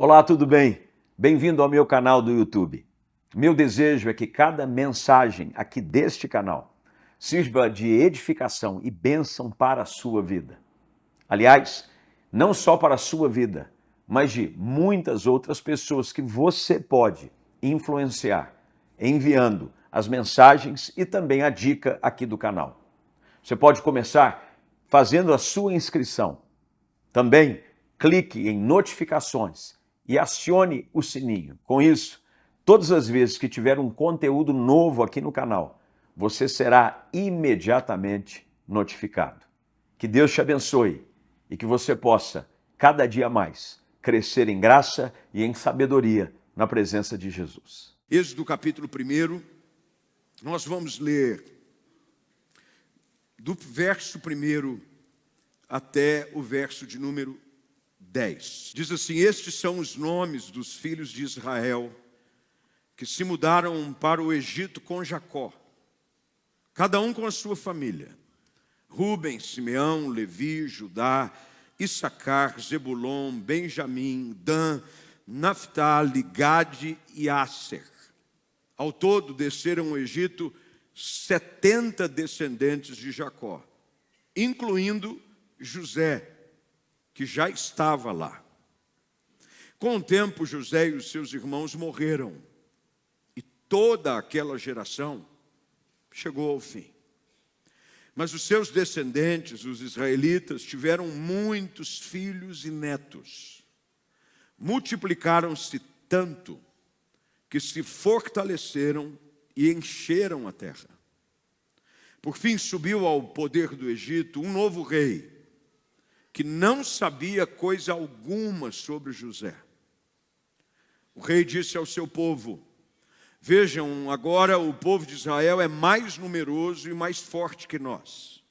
Olá, tudo bem? Bem-vindo ao meu canal do YouTube. Meu desejo é que cada mensagem aqui deste canal sirva de edificação e bênção para a sua vida. Aliás, não só para a sua vida, mas de muitas outras pessoas que você pode influenciar, enviando as mensagens e também a dica aqui do canal. Você pode começar fazendo a sua inscrição. Também clique em notificações e acione o sininho. Com isso, todas as vezes que tiver um conteúdo novo aqui no canal, você será imediatamente notificado. Que Deus te abençoe e que você possa, cada dia mais, crescer em graça e em sabedoria na presença de Jesus. Êxodo capítulo 1, nós vamos ler do verso 1 até o verso de número 10. Diz assim: estes são os nomes dos filhos de Israel que se mudaram para o Egito com Jacó, cada um com a sua família: Rúben, Simeão, Levi, Judá, Issacar, Zebulon, Benjamim, Dan, Naftali, Gade e Asser. Ao todo desceram ao Egito 70 descendentes de Jacó, incluindo José, que já estava lá. Com o tempo, José e os seus irmãos morreram, e toda aquela geração chegou ao fim. Mas os seus descendentes, os israelitas, tiveram muitos filhos e netos. Multiplicaram-se tanto que se fortaleceram e encheram a terra. Por fim, subiu ao poder do Egito um novo rei, que não sabia coisa alguma sobre José. O rei disse ao seu povo: vejam, agora o povo de Israel é mais numeroso e mais forte que nós.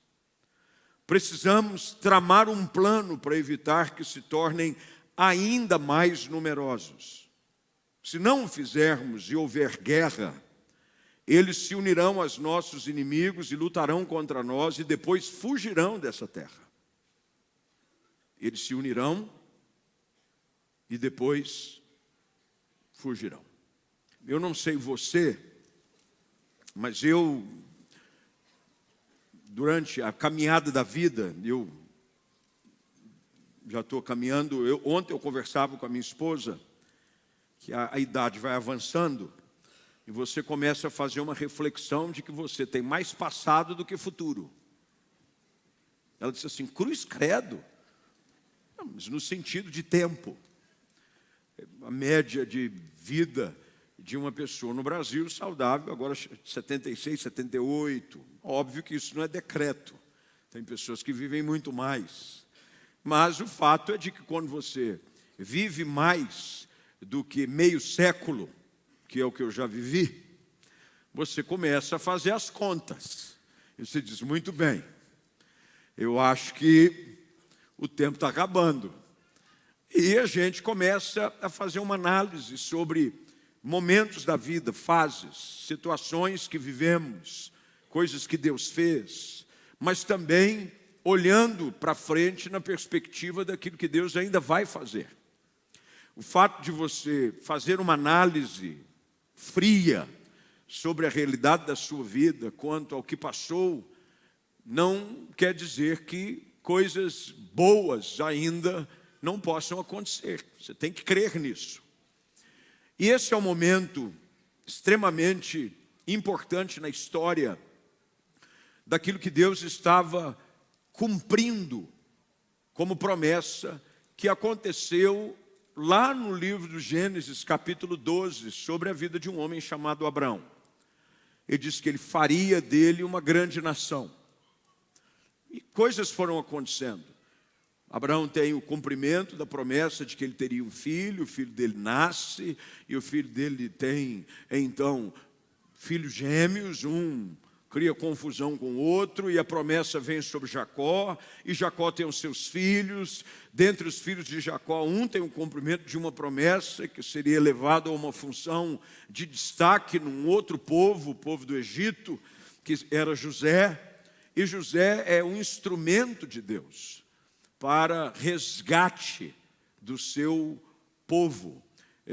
Precisamos tramar um plano para evitar que se tornem ainda mais numerosos. Se não o fizermos e houver guerra, eles se unirão aos nossos inimigos e lutarão contra nós e depois fugirão dessa terra. Eles se unirão e depois fugirão. Eu não sei você, mas eu, durante a caminhada da vida, eu já estou caminhando. Ontem eu conversava com a minha esposa, que a idade vai avançando, e você começa a fazer uma reflexão de que você tem mais passado do que futuro. Ela disse assim: cruz credo. Não, mas no sentido de tempo. A média de vida de uma pessoa no Brasil saudável, agora 76, 78. Óbvio que isso não é decreto. Tem pessoas que vivem muito mais. Mas o fato é de que quando você vive mais do que meio século, que é o que eu já vivi, você começa a fazer as contas. E você diz: muito bem, eu acho que o tempo está acabando. E a gente começa a fazer uma análise sobre momentos da vida, fases, situações que vivemos, coisas que Deus fez, mas também olhando para frente na perspectiva daquilo que Deus ainda vai fazer. O fato de você fazer uma análise fria sobre a realidade da sua vida quanto ao que passou, não quer dizer que coisas boas ainda não possam acontecer. Você tem que crer nisso. E esse é um momento extremamente importante na história daquilo que Deus estava cumprindo como promessa, que aconteceu lá no livro do Gênesis, capítulo 12, sobre a vida de um homem chamado Abraão. Ele disse que ele faria dele uma grande nação. E coisas foram acontecendo. Abraão tem o cumprimento da promessa de que ele teria um filho, o filho dele nasce, e o filho dele tem, então, filhos gêmeos, um cria confusão com o outro, e a promessa vem sobre Jacó, e Jacó tem os seus filhos. Dentre os filhos de Jacó, um tem o cumprimento de uma promessa que seria elevado a uma função de destaque num outro povo, o povo do Egito, que era José. E José é um instrumento de Deus para resgate do seu povo.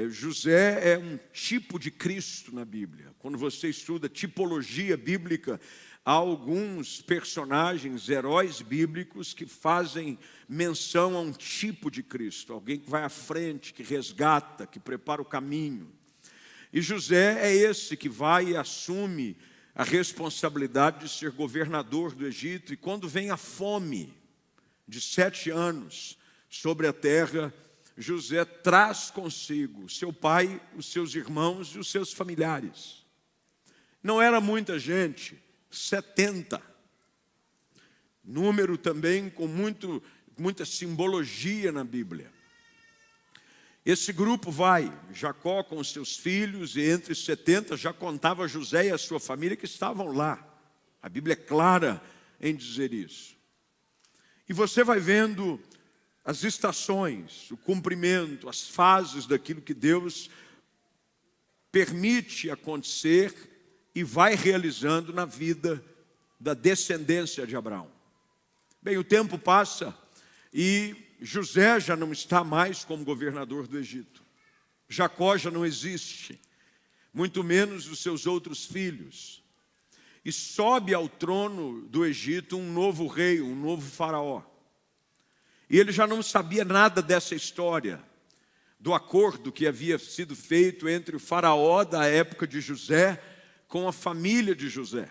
José é um tipo de Cristo na Bíblia. Quando você estuda tipologia bíblica, há alguns personagens, heróis bíblicos que fazem menção a um tipo de Cristo, alguém que vai à frente, que resgata, que prepara o caminho. E José é esse que vai e assume a responsabilidade de ser governador do Egito, e quando vem a fome de 7 anos sobre a terra, José traz consigo seu pai, os seus irmãos e os seus familiares. Não era muita gente, 70. Número também com muita simbologia na Bíblia. Esse grupo vai, Jacó com os seus filhos, e entre os 70 já contava José e a sua família que estavam lá. A Bíblia é clara em dizer isso. E você vai vendo as estações, o cumprimento, as fases daquilo que Deus permite acontecer e vai realizando na vida da descendência de Abraão. Bem, o tempo passa e José já não está mais como governador do Egito. Jacó já não existe, muito menos os seus outros filhos. E sobe ao trono do Egito um novo rei, um novo faraó. E ele já não sabia nada dessa história, do acordo que havia sido feito entre o faraó da época de José com a família de José.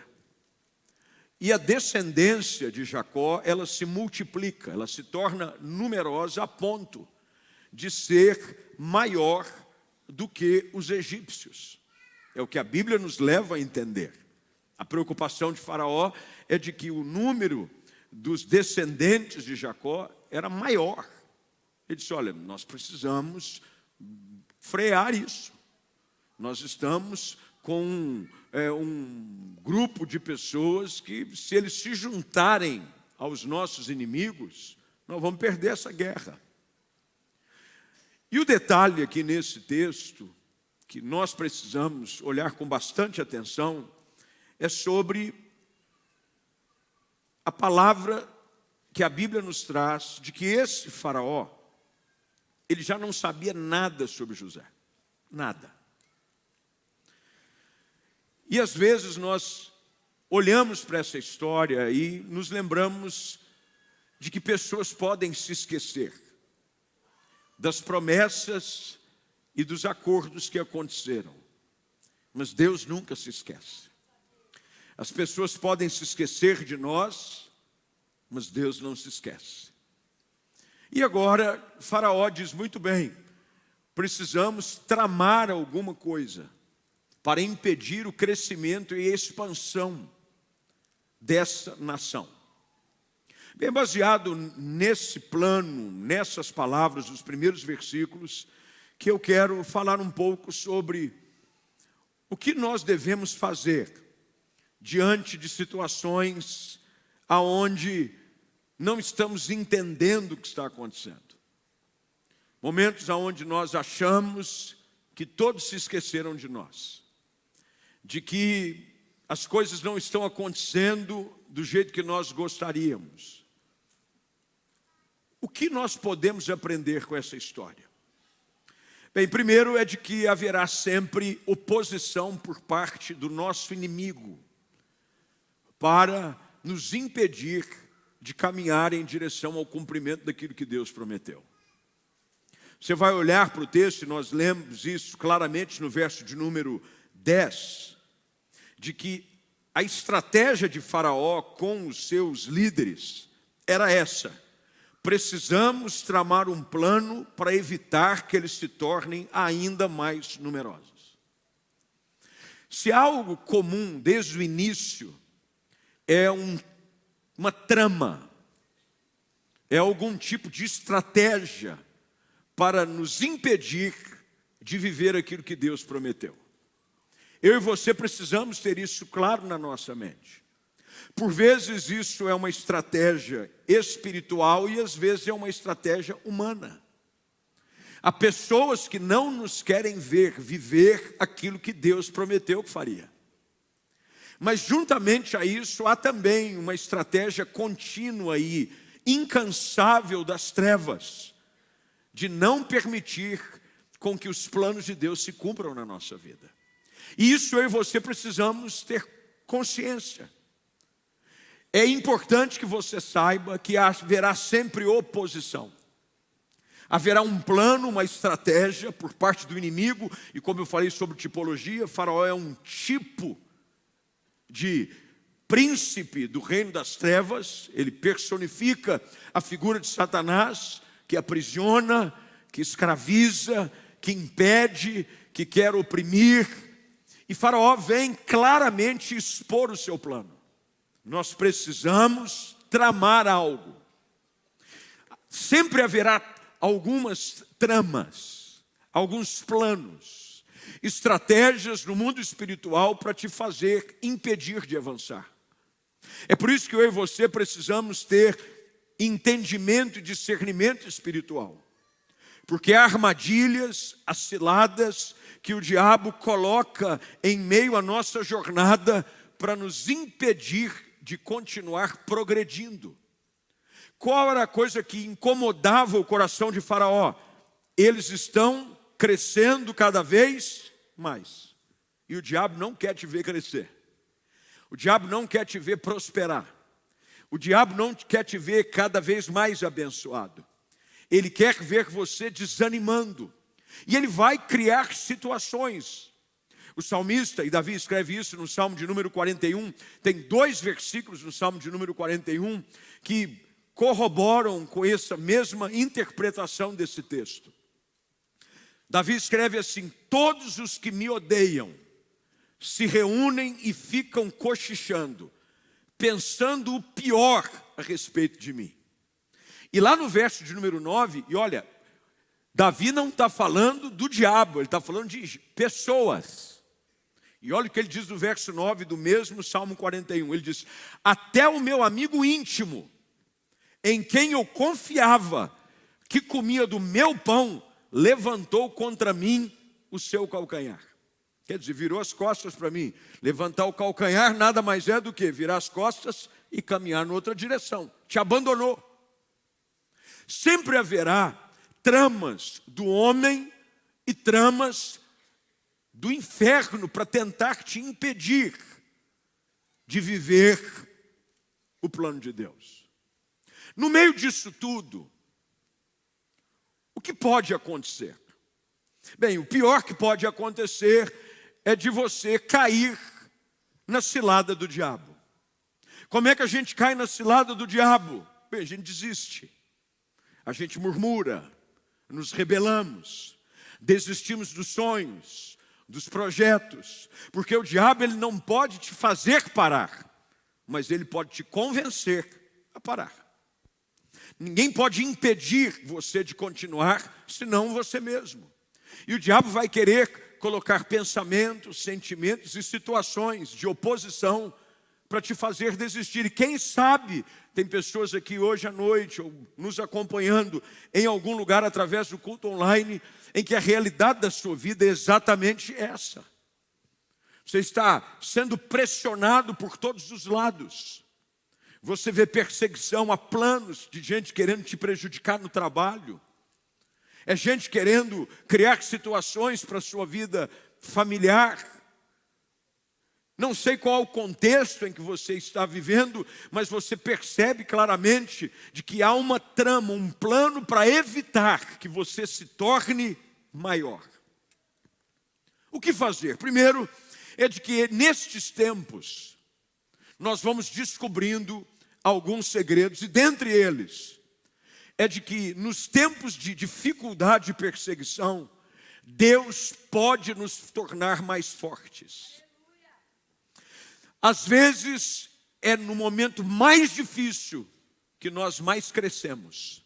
E a descendência de Jacó, ela se multiplica, ela se torna numerosa a ponto de ser maior do que os egípcios. É o que a Bíblia nos leva a entender. A preocupação de Faraó é de que o número dos descendentes de Jacó era maior. Ele disse, olha, nós precisamos frear isso. Nós estamos com um grupo de pessoas que, se eles se juntarem aos nossos inimigos, nós vamos perder essa guerra. E o detalhe aqui nesse texto, que nós precisamos olhar com bastante atenção, é sobre a palavra que a Bíblia nos traz de que esse faraó, ele já não sabia nada sobre José. Nada. E às vezes nós olhamos para essa história e nos lembramos de que pessoas podem se esquecer das promessas e dos acordos que aconteceram. Mas Deus nunca se esquece. As pessoas podem se esquecer de nós, mas Deus não se esquece. E agora, Faraó diz muito bem, precisamos tramar alguma coisa para impedir o crescimento e a expansão dessa nação. Bem, baseado nesse plano, nessas palavras dos primeiros versículos, que eu quero falar um pouco sobre o que nós devemos fazer diante de situações aonde não estamos entendendo o que está acontecendo. Momentos aonde nós achamos que todos se esqueceram de nós, de que as coisas não estão acontecendo do jeito que nós gostaríamos. O que nós podemos aprender com essa história? Bem, primeiro é de que haverá sempre oposição por parte do nosso inimigo para nos impedir de caminhar em direção ao cumprimento daquilo que Deus prometeu. Você vai olhar para o texto e nós lemos isso claramente no verso de número 10, de que a estratégia de Faraó com os seus líderes era essa: precisamos tramar um plano para evitar que eles se tornem ainda mais numerosos. Se algo comum desde o início é uma trama, é algum tipo de estratégia para nos impedir de viver aquilo que Deus prometeu. Eu e você precisamos ter isso claro na nossa mente. Por vezes isso é uma estratégia espiritual e às vezes é uma estratégia humana. Há pessoas que não nos querem ver viver aquilo que Deus prometeu que faria. Mas juntamente a isso há também uma estratégia contínua e incansável das trevas, de não permitir com que os planos de Deus se cumpram na nossa vida. E isso eu e você precisamos ter consciência. É importante que você saiba que haverá sempre oposição. Haverá um plano, uma estratégia por parte do inimigo, e como eu falei sobre tipologia, Faraó é um tipo de príncipe do reino das trevas. Ele personifica a figura de Satanás, que aprisiona, que escraviza, que impede, que quer oprimir. E Faraó vem claramente expor o seu plano. Nós precisamos tramar algo. Sempre haverá algumas tramas, alguns planos, estratégias no mundo espiritual para te fazer impedir de avançar. É por isso que eu e você precisamos ter entendimento e discernimento espiritual. Porque há armadilhas, há ciladas que o diabo coloca em meio à nossa jornada para nos impedir de continuar progredindo. Qual era a coisa que incomodava o coração de Faraó? Eles estão crescendo cada vez mais. E o diabo não quer te ver crescer. O diabo não quer te ver prosperar. O diabo não quer te ver cada vez mais abençoado. Ele quer ver você desanimando. E ele vai criar situações. O salmista, e Davi escreve isso no Salmo de número 41, tem 2 versículos no Salmo de número 41 que corroboram com essa mesma interpretação desse texto. Davi escreve assim: todos os que me odeiam se reúnem e ficam cochichando, pensando o pior a respeito de mim. E lá no verso de número 9, e olha, Davi não está falando do diabo, ele está falando de pessoas. E olha o que ele diz no verso 9 do mesmo Salmo 41. Ele diz: até o meu amigo íntimo, em quem eu confiava, que comia do meu pão, levantou contra mim o seu calcanhar. Quer dizer, virou as costas para mim. Levantar o calcanhar nada mais é do que virar as costas e caminhar em outra direção. Te abandonou. Sempre haverá tramas do homem e tramas do inferno para tentar te impedir de viver o plano de Deus. No meio disso tudo, o que pode acontecer? Bem, o pior que pode acontecer é de você cair na cilada do diabo. Como é que a gente cai na cilada do diabo? Bem, a gente desiste. A gente murmura, nos rebelamos, desistimos dos sonhos, dos projetos, porque o diabo ele não pode te fazer parar, mas ele pode te convencer a parar. Ninguém pode impedir você de continuar, senão você mesmo. E o diabo vai querer colocar pensamentos, sentimentos e situações de oposição para te fazer desistir. E quem sabe, tem pessoas aqui hoje à noite, ou nos acompanhando em algum lugar através do culto online, em que a realidade da sua vida é exatamente essa. Você está sendo pressionado por todos os lados. Você vê perseguição, há planos de gente querendo te prejudicar no trabalho. É gente querendo criar situações para a sua vida familiar. Não sei qual o contexto em que você está vivendo, mas você percebe claramente de que há uma trama, um plano para evitar que você se torne maior. O que fazer? Primeiro, é de que nestes tempos, nós vamos descobrindo alguns segredos, e dentre eles, é de que nos tempos de dificuldade e perseguição, Deus pode nos tornar mais fortes. Às vezes, é no momento mais difícil que nós mais crescemos,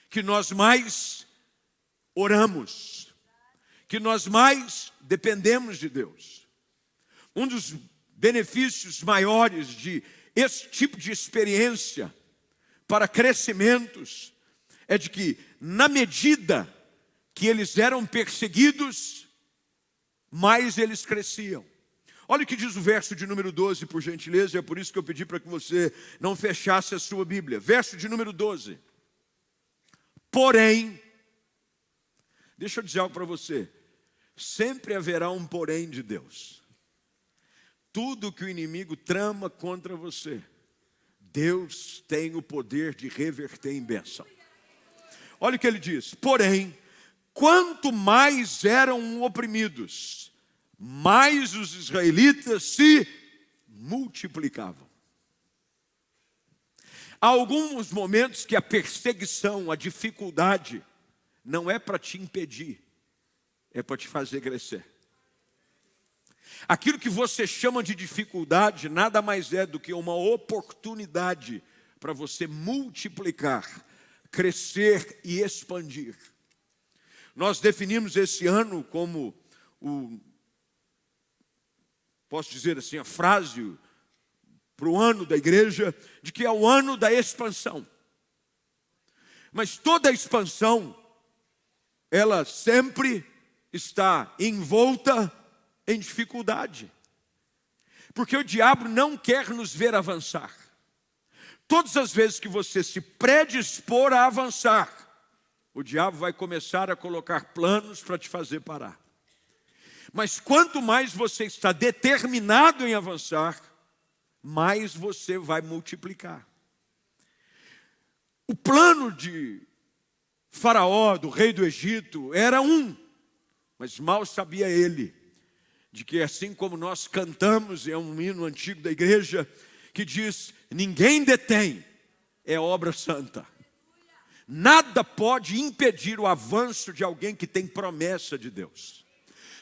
que nós mais oramos, que nós mais dependemos de Deus. Um dos benefícios maiores de esse tipo de experiência para crescimentos é de que, na medida que eles eram perseguidos, mais eles cresciam. Olha o que diz o verso de número 12, por gentileza, e é por isso que eu pedi para que você não fechasse a sua Bíblia. Verso de número 12. Porém, Deixa eu dizer algo para você. Sempre haverá um porém de Deus. Tudo que o inimigo trama contra você, Deus tem o poder de reverter em bênção. Olha o que ele diz. Porém, quanto mais eram oprimidos, mais os israelitas se multiplicavam. Há alguns momentos que a perseguição, a dificuldade, não é para te impedir, é para te fazer crescer. Aquilo que você chama de dificuldade nada mais é do que uma oportunidade para você multiplicar, crescer e expandir. Nós definimos esse ano como posso dizer assim, a frase para o ano da igreja, de que é o ano da expansão. Mas toda expansão, ela sempre está envolta em dificuldade. Porque o diabo não quer nos ver avançar. Todas as vezes que você se predispor a avançar, o diabo vai começar a colocar planos para te fazer parar. Mas quanto mais você está determinado em avançar, mais você vai multiplicar. O plano de Faraó, do rei do Egito, era um, mas mal sabia ele de que assim como nós cantamos, é um hino antigo da igreja, que diz, ninguém detém, é obra santa. Nada pode impedir o avanço de alguém que tem promessa de Deus.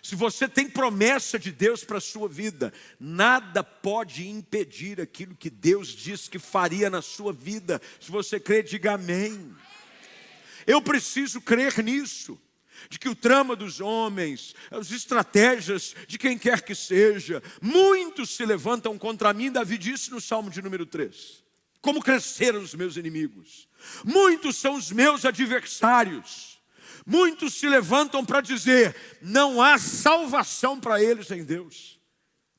Se você tem promessa de Deus para a sua vida, nada pode impedir aquilo que Deus diz que faria na sua vida. Se você crê, diga amém. Eu preciso crer nisso. De que o trama dos homens, as estratégias de quem quer que seja, muitos se levantam contra mim, Davi disse no Salmo de número 3. Como cresceram os meus inimigos. Muitos são os meus adversários. Muitos se levantam para dizer, não há salvação para eles em Deus.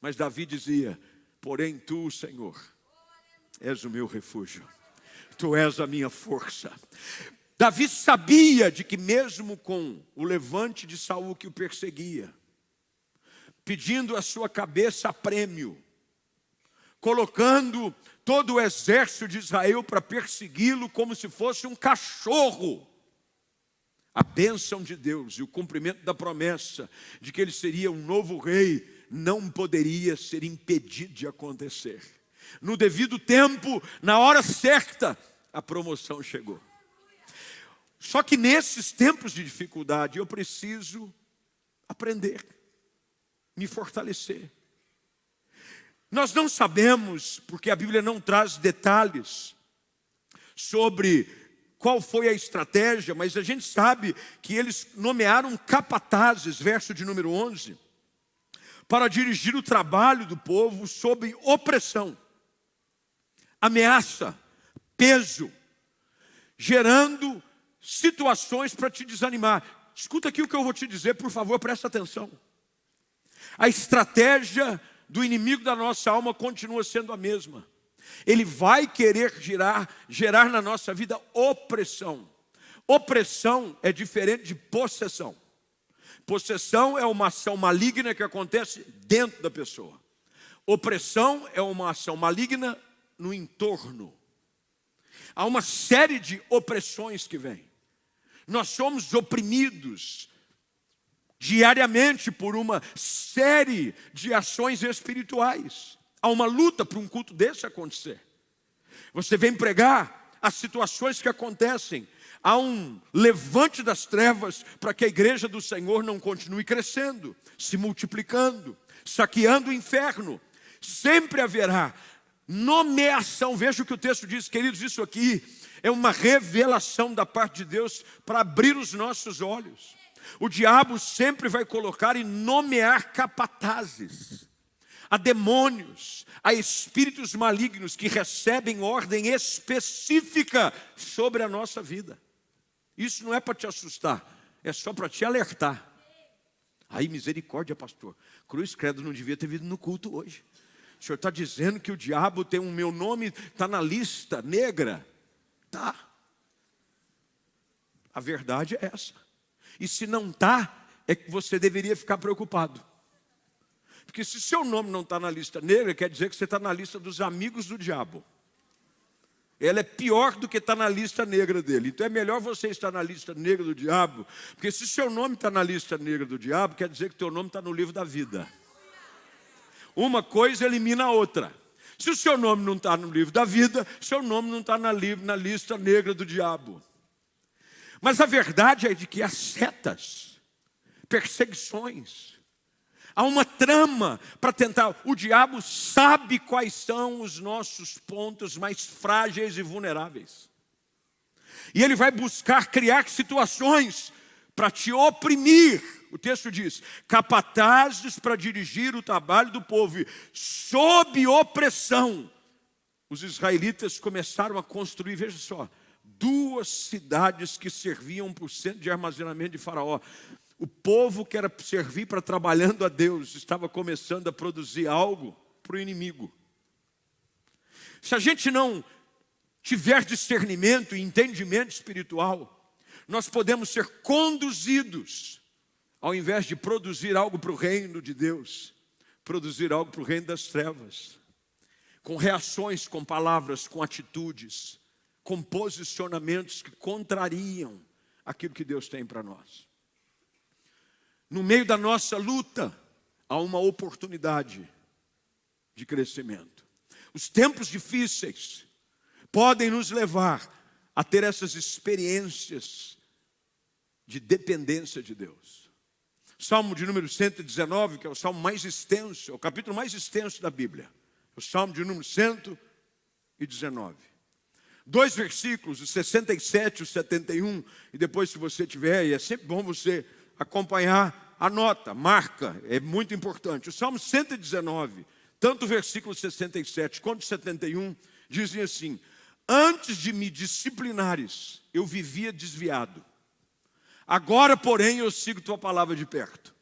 Mas Davi dizia, porém tu, Senhor, és o meu refúgio. Tu és a minha força. Davi sabia de que mesmo com o levante de Saul que o perseguia, pedindo a sua cabeça a prêmio, colocando todo o exército de Israel para persegui-lo como se fosse um cachorro, a bênção de Deus e o cumprimento da promessa de que ele seria um novo rei não poderia ser impedido de acontecer. No devido tempo, na hora certa, a promoção chegou. Só que nesses tempos de dificuldade, eu preciso aprender, me fortalecer. Nós não sabemos, porque a Bíblia não traz detalhes sobre qual foi a estratégia, mas a gente sabe que eles nomearam capatazes, verso de número 11, para dirigir o trabalho do povo sob opressão, ameaça, peso, gerando situações para te desanimar. Escuta aqui o que eu vou te dizer, por favor, presta atenção. A estratégia do inimigo da nossa alma continua sendo a mesma. Ele vai querer gerar na nossa vida opressão. Opressão é diferente de possessão. Possessão é uma ação maligna que acontece dentro da pessoa. Opressão é uma ação maligna no entorno. Há uma série de opressões que vêm. Nós somos oprimidos diariamente por uma série de ações espirituais. Há uma luta para um culto desse acontecer. Você vem pregar as situações que acontecem. Há um levante das trevas para que a igreja do Senhor não continue crescendo, se multiplicando, saqueando o inferno. Sempre haverá nomeação. Veja o que o texto diz, queridos, isso aqui é uma revelação da parte de Deus para abrir os nossos olhos. O diabo sempre vai colocar e nomear capatazes, a demônios, a espíritos malignos que recebem ordem específica sobre a nossa vida. Isso não é para te assustar, é só para te alertar. Aí, misericórdia, pastor, cruz credo, não devia ter vindo no culto hoje. O senhor está dizendo que o diabo tem o meu nome, está na lista negra? Tá. A verdade é essa. E se não está, é que você deveria ficar preocupado. Porque se seu nome não está na lista negra, quer dizer que você está na lista dos amigos do diabo. Ela é pior do que estar na lista negra dele. Então é melhor você estar na lista negra do diabo, porque se seu nome está na lista negra do diabo, quer dizer que teu nome está no livro da vida. Uma coisa elimina a outra. Se o seu nome não está no livro da vida, seu nome não está na lista negra do diabo. Mas a verdade é de que há setas, perseguições, há uma trama para tentar. O diabo sabe quais são os nossos pontos mais frágeis e vulneráveis. E ele vai buscar criar situações para te oprimir. O texto diz: capatazes para dirigir o trabalho do povo, sob opressão. Os israelitas começaram a construir, veja só, 2 cidades que serviam por centro de armazenamento de Faraó. O povo que era servir para trabalhando a Deus estava começando a produzir algo para o inimigo. Se a gente não tiver discernimento e entendimento espiritual, nós podemos ser conduzidos, ao invés de produzir algo para o reino de Deus, produzir algo para o reino das trevas, com reações, com palavras, com atitudes, com posicionamentos que contrariam aquilo que Deus tem para nós. No meio da nossa luta, há uma oportunidade de crescimento. Os tempos difíceis podem nos levar a ter essas experiências de dependência de Deus. Salmo de número 119, que é o salmo mais extenso, é o capítulo mais extenso da Bíblia. O salmo de número 119. 2 versículos, o 67 e o 71, e depois se você tiver, e é sempre bom você acompanhar, anota, marca, é muito importante. O Salmo 119, tanto o versículo 67 quanto o 71, dizem assim: antes de me disciplinares, eu vivia desviado. Agora, porém, eu sigo tua palavra de perto.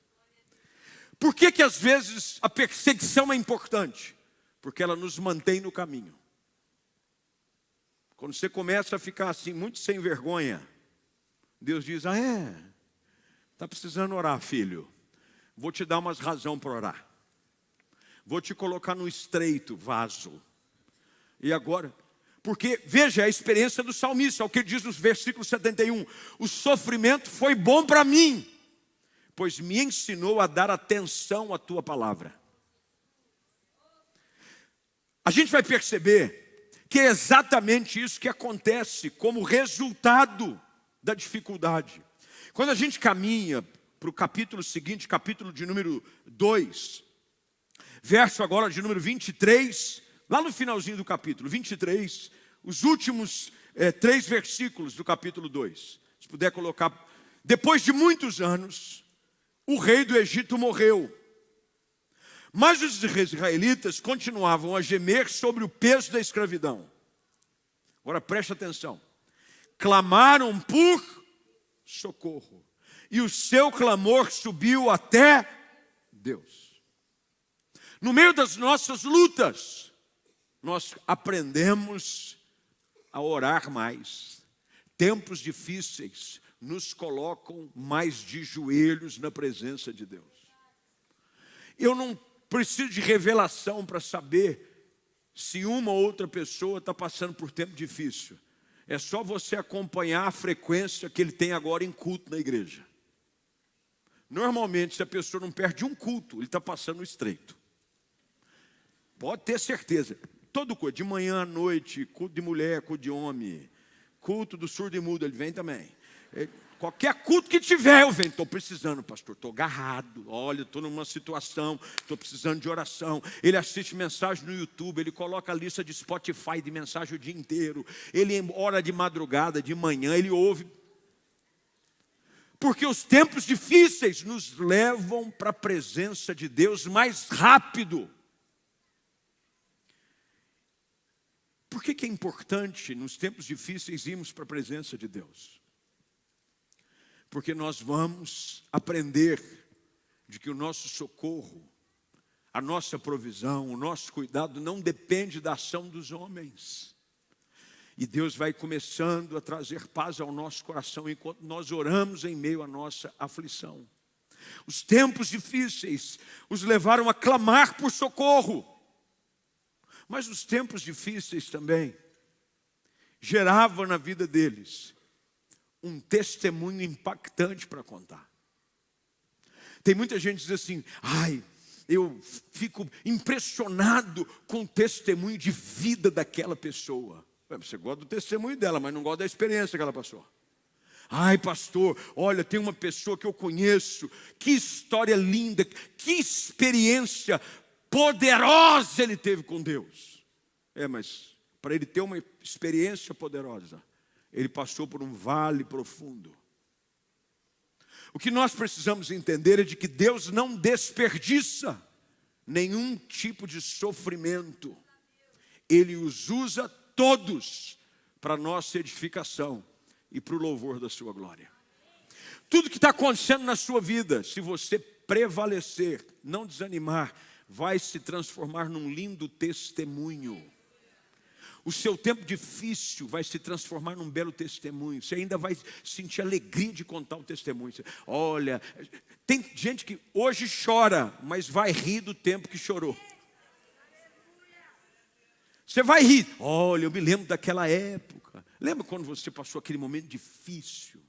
Por que às vezes a perseguição é importante? Porque ela nos mantém no caminho. Quando você começa a ficar assim, muito sem vergonha, Deus diz: está precisando orar, filho. Vou te dar umas razões para orar. Vou te colocar no estreito vaso. E agora, porque veja a experiência do salmista, é o que ele diz no versículo 71. O sofrimento foi bom para mim, pois me ensinou a dar atenção à tua palavra. A gente vai perceber que é exatamente isso que acontece como resultado da dificuldade. Quando a gente caminha para o capítulo seguinte, capítulo de número 2, verso agora de número 23, lá no finalzinho do capítulo 23, os últimos 3 versículos do capítulo 2. Se puder colocar. Depois de muitos anos, o rei do Egito morreu. Mas os israelitas continuavam a gemer sobre o peso da escravidão. Agora preste atenção. Clamaram por socorro. E o seu clamor subiu até Deus. No meio das nossas lutas, nós aprendemos a orar mais. Tempos difíceis nos colocam mais de joelhos na presença de Deus. Eu não preciso de revelação para saber se uma ou outra pessoa está passando por tempo difícil. É só você acompanhar a frequência que ele tem agora em culto na igreja. Normalmente, se a pessoa não perde um culto, ele está passando o estreito. Pode ter certeza. Todo culto, de manhã à noite, culto de mulher, culto de homem, culto do surdo e mudo, ele vem também. Qualquer culto que tiver, eu venho. Estou precisando, pastor, estou agarrado. Olha, estou numa situação, estou precisando de oração. Ele assiste mensagem no YouTube, ele coloca a lista de Spotify de mensagem o dia inteiro. Ele ora de madrugada, de manhã, ele ouve. Porque os tempos difíceis nos levam para a presença de Deus mais rápido. Por que é importante nos tempos difíceis irmos para a presença de Deus? Porque nós vamos aprender de que o nosso socorro, a nossa provisão, o nosso cuidado não depende da ação dos homens. E Deus vai começando a trazer paz ao nosso coração enquanto nós oramos em meio à nossa aflição. Os tempos difíceis os levaram a clamar por socorro. Mas os tempos difíceis também geravam na vida deles um testemunho impactante para contar. Tem muita gente que diz assim: eu fico impressionado com o testemunho de vida daquela pessoa. Você gosta do testemunho dela, mas não gosta da experiência que ela passou. Pastor, olha, tem uma pessoa que eu conheço, que história linda, que experiência poderosa ele teve com Deus. Mas para ele ter uma experiência poderosa, ele passou por um vale profundo. O que nós precisamos entender é de que Deus não desperdiça nenhum tipo de sofrimento. Ele os usa todos para nossa edificação e para o louvor da sua glória. Tudo que está acontecendo na sua vida, se você prevalecer, não desanimar, vai se transformar num lindo testemunho. O seu tempo difícil vai se transformar num belo testemunho. Você ainda vai sentir alegria de contar o testemunho. Olha, tem gente que hoje chora, mas vai rir do tempo que chorou. Você vai rir. Olha, eu me lembro daquela época. Lembra quando você passou aquele momento difícil?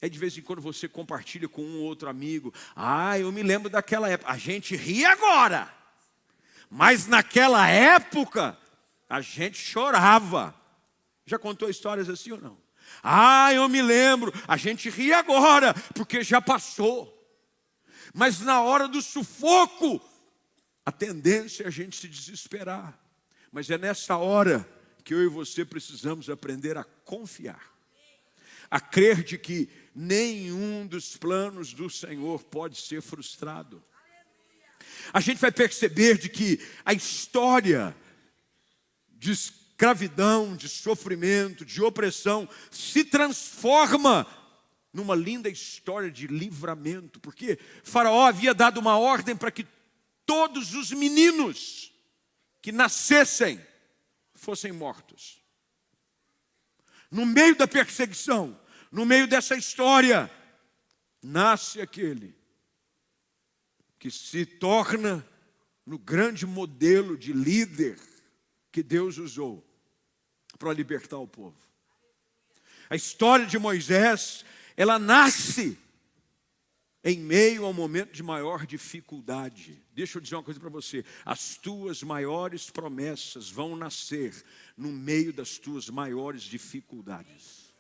De vez em quando você compartilha com um ou outro amigo. Eu me lembro daquela época. A gente ri agora. Mas naquela época, a gente chorava. Já contou histórias assim ou não? Eu me lembro. A gente ri agora, porque já passou. Mas na hora do sufoco, a tendência é a gente se desesperar. Mas é nessa hora que eu e você precisamos aprender a confiar. A crer de que nenhum dos planos do Senhor pode ser frustrado. A gente vai perceber de que a história de escravidão, de sofrimento, de opressão, se transforma numa linda história de livramento. Porque Faraó havia dado uma ordem para que todos os meninos que nascessem fossem mortos. No meio da perseguição, no meio dessa história, nasce aquele que se torna no grande modelo de líder que Deus usou para libertar o povo. A história de Moisés, ela nasce em meio a um momento de maior dificuldade. Deixa eu dizer uma coisa para você: as tuas maiores promessas vão nascer no meio das tuas maiores dificuldades.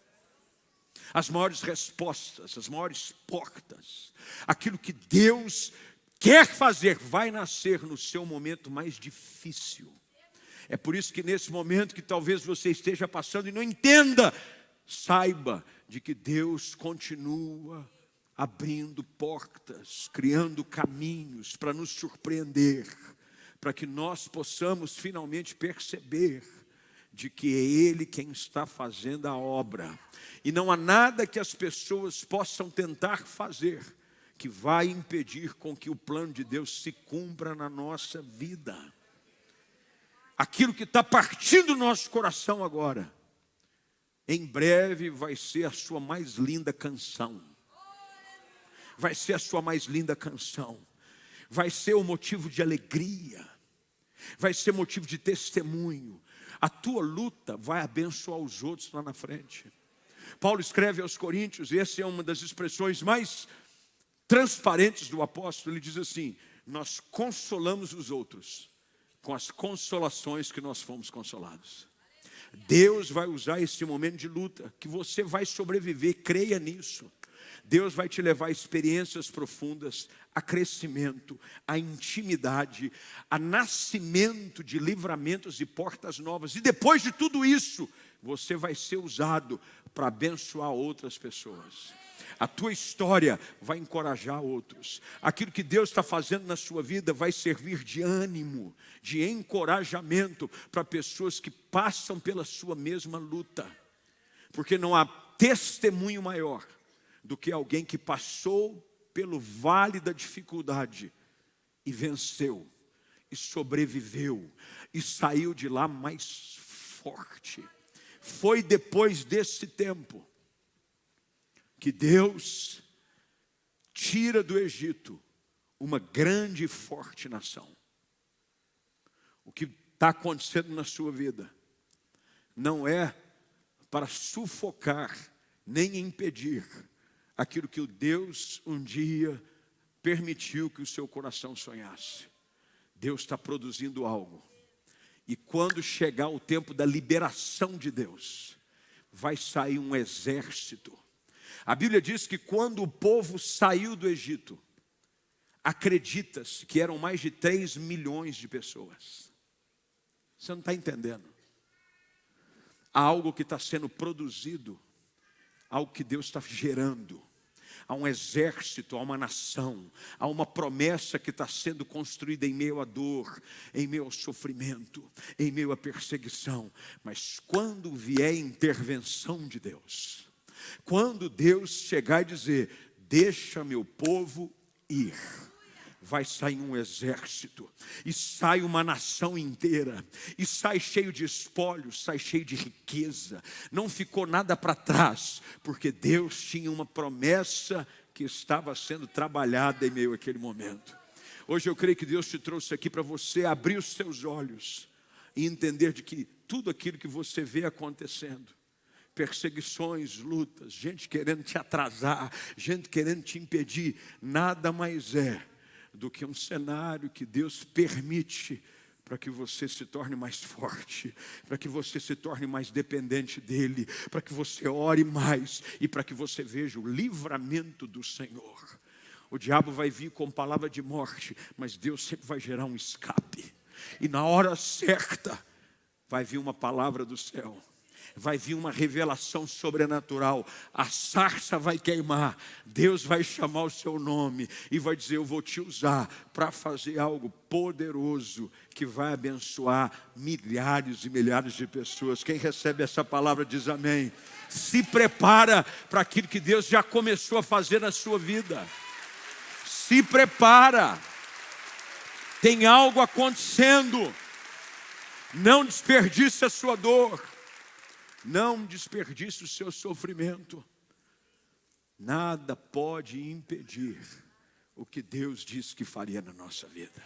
As maiores respostas, as maiores portas, aquilo que Deus quer fazer, vai nascer no seu momento mais difícil. É por isso que nesse momento que talvez você esteja passando e não entenda, saiba de que Deus continua abrindo portas, criando caminhos para nos surpreender, para que nós possamos finalmente perceber de que é Ele quem está fazendo a obra. E não há nada que as pessoas possam tentar fazer que vai impedir com que o plano de Deus se cumpra na nossa vida. Aquilo que está partindo do nosso coração agora, em breve vai ser a sua mais linda canção. Vai ser a sua mais linda canção. Vai ser o motivo de alegria. Vai ser motivo de testemunho. A tua luta vai abençoar os outros lá na frente. Paulo escreve aos Coríntios, e essa é uma das expressões mais transparentes do apóstolo. Ele diz assim: nós consolamos os outros com as consolações que nós fomos consolados. Deus vai usar esse momento de luta, que você vai sobreviver, creia nisso. Deus vai te levar a experiências profundas, a crescimento, a intimidade, a nascimento de livramentos e portas novas. E depois de tudo isso, você vai ser usado para abençoar outras pessoas. A tua história vai encorajar outros. Aquilo que Deus está fazendo na sua vida vai servir de ânimo, de encorajamento para pessoas que passam pela sua mesma luta. Porque não há testemunho maior do que alguém que passou pelo vale da dificuldade e venceu, e sobreviveu, e saiu de lá mais forte. Foi depois desse tempo que Deus tira do Egito uma grande e forte nação. O que está acontecendo na sua vida não é para sufocar nem impedir aquilo que o Deus um dia permitiu que o seu coração sonhasse. Deus está produzindo algo. E quando chegar o tempo da liberação de Deus, vai sair um exército. A Bíblia diz que quando o povo saiu do Egito, acredita-se que eram mais de 3 milhões de pessoas. Você não está entendendo. Há algo que está sendo produzido, algo que Deus está gerando. Há um exército, há uma nação, há uma promessa que está sendo construída em meio à dor, em meio ao sofrimento, em meio à perseguição. Mas quando vier a intervenção de Deus, quando Deus chegar e dizer, deixa meu povo ir, vai sair um exército, e sai uma nação inteira, e sai cheio de espólios, sai cheio de riqueza, não ficou nada para trás, porque Deus tinha uma promessa que estava sendo trabalhada em meio àquele momento. Hoje eu creio que Deus te trouxe aqui para você abrir os seus olhos, e entender de que tudo aquilo que você vê acontecendo, perseguições, lutas, gente querendo te atrasar, gente querendo te impedir, nada mais é do que um cenário que Deus permite para que você se torne mais forte, para que você se torne mais dependente dEle, para que você ore mais e para que você veja o livramento do Senhor. O diabo vai vir com palavra de morte, mas Deus sempre vai gerar um escape. E na hora certa, vai vir uma palavra do céu. Vai vir uma revelação sobrenatural, a sarça vai queimar, Deus vai chamar o seu nome e vai dizer, eu vou te usar para fazer algo poderoso que vai abençoar milhares e milhares de pessoas. Quem recebe essa palavra diz amém. Se prepara para aquilo que Deus já começou a fazer na sua vida. Se prepara, tem algo acontecendo, não desperdice a sua dor. Não desperdice o seu sofrimento. Nada pode impedir o que Deus disse que faria na nossa vida.